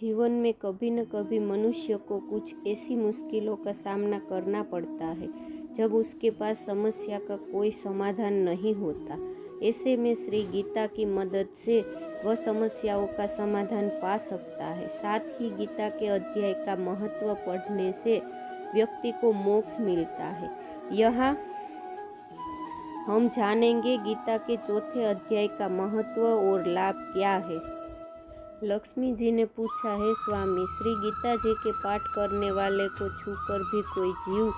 जीवन में कभी न कभी मनुष्य को कुछ ऐसी मुश्किलों का सामना करना पड़ता है जब उसके पास समस्या का कोई समाधान नहीं होता। ऐसे में श्री गीता की मदद से वह समस्याओं का समाधान पा सकता है। साथ ही गीता के अध्याय का महत्व पढ़ने से व्यक्ति को मोक्ष मिलता है। यहाँ हम जानेंगे गीता के चौथे अध्याय का महत्व और लाभ क्या है। लक्ष्मी जी ने पूछा, है स्वामी, श्री गीता जी के पाठ करने वाले को छूकर भी कोई जीव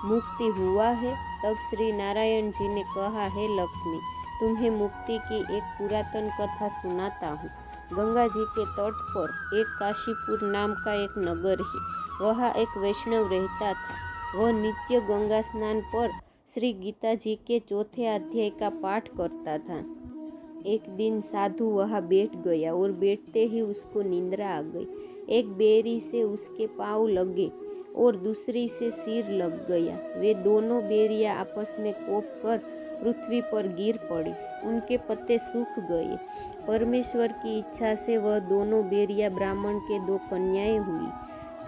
मुक्ति हुआ है? तब श्री नारायण जी ने कहा, है लक्ष्मी, तुम्हें मुक्ति की एक पुरातन कथा सुनाता हूँ। गंगा जी के तट पर एक काशीपुर नाम का एक नगर है। वहाँ एक वैष्णव रहता था। वह नित्य गंगा स्नान पर श्री गीता जी के चौथे अध्याय का पाठ करता था। एक दिन साधु वहाँ बैठ गया और बैठते ही उसको निंद्रा आ गई। एक बेरी से उसके पाँव लगे और दूसरी से सिर लग गया। वे दोनों बेरियां आपस में कोप कर पृथ्वी पर गिर पड़ी। उनके पत्ते सूख गए। परमेश्वर की इच्छा से वह दोनों बेरियां ब्राह्मण के दो कन्याएं हुई।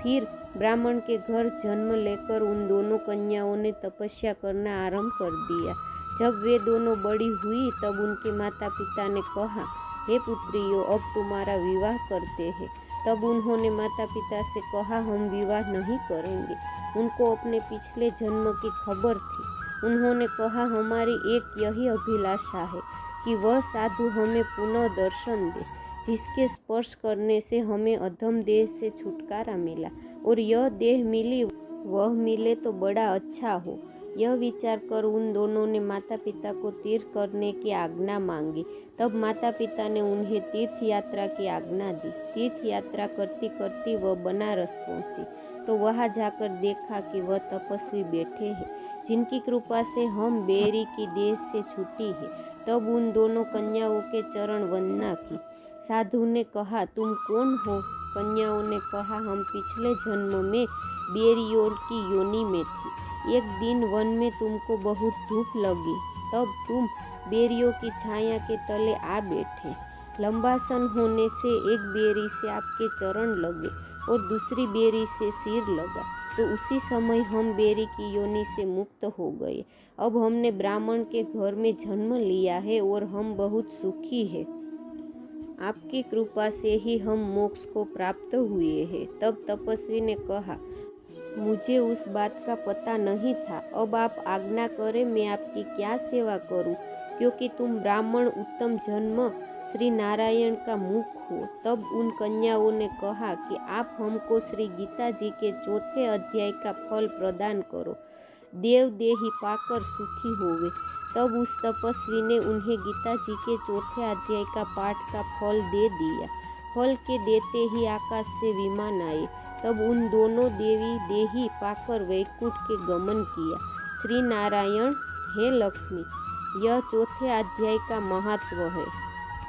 फिर ब्राह्मण के घर जन्म लेकर उन दोनों कन्याओं ने तपस्या करना आरंभ कर दिया। जब वे दोनों बड़ी हुई तब उनके माता पिता ने कहा, हे पुत्रियों, अब तुम्हारा विवाह करते हैं। तब उन्होंने माता पिता से कहा, हम विवाह नहीं करेंगे। उनको अपने पिछले जन्म की खबर थी। उन्होंने कहा, हमारी एक यही अभिलाषा है कि वह साधु हमें पुनः दर्शन दे, जिसके स्पर्श करने से हमें अधम देह से छुटकारा मिला, और यह देह मिली वह मिले तो बड़ा अच्छा हो। यह विचार कर उन दोनों ने माता पिता को तीर्थ करने की आज्ञा मांगी। तब माता पिता ने उन्हें तीर्थ यात्रा की आज्ञा दी। तीर्थ यात्रा करती करती वह बनारस पहुंची तो वहां जाकर देखा कि वह तपस्वी बैठे हैं, जिनकी कृपा से हम बेरी की देह से छूटी है। तब उन दोनों कन्याओं के चरण वंदना की। साधु ने कहा, तुम कौन हो? कन्याओं ने कहा, हम पिछले जन्म में बेरियों की योनि में थी। एक दिन वन में तुमको बहुत धूप लगी, तब तुम बेरियों की छाया के तले आ बैठे। लंबा सन होने से एक बेरी से आपके चरण लगे और दूसरी बेरी से सिर लगा, तो उसी समय हम बेरी की योनि से मुक्त हो गए। अब हमने ब्राह्मण के घर में जन्म लिया है और हम बहुत सुखी हैं। आपकी कृपा से ही हम मोक्ष को प्राप्त हुए हैं। तब तपस्वी ने कहा, मुझे उस बात का पता नहीं था। अब आप आज्ञा करें, मैं आपकी क्या सेवा करूं, क्योंकि तुम ब्राह्मण उत्तम जन्म श्री नारायण का मुख हो। तब उन कन्याओं ने कहा कि आप हमको श्री गीता जी के चौथे अध्याय का फल प्रदान करो, देव देही पाकर सुखी होवे। तब उस तपस्वी ने उन्हें गीता जी के चौथे अध्याय का पाठ का फल दे दिया। फल के देते ही आकाश से विमान आए। तब उन दोनों देवी देही पाकर वैकुंठ के गमन किया। श्री नारायण, हे लक्ष्मी, यह चौथे अध्याय का महत्व है।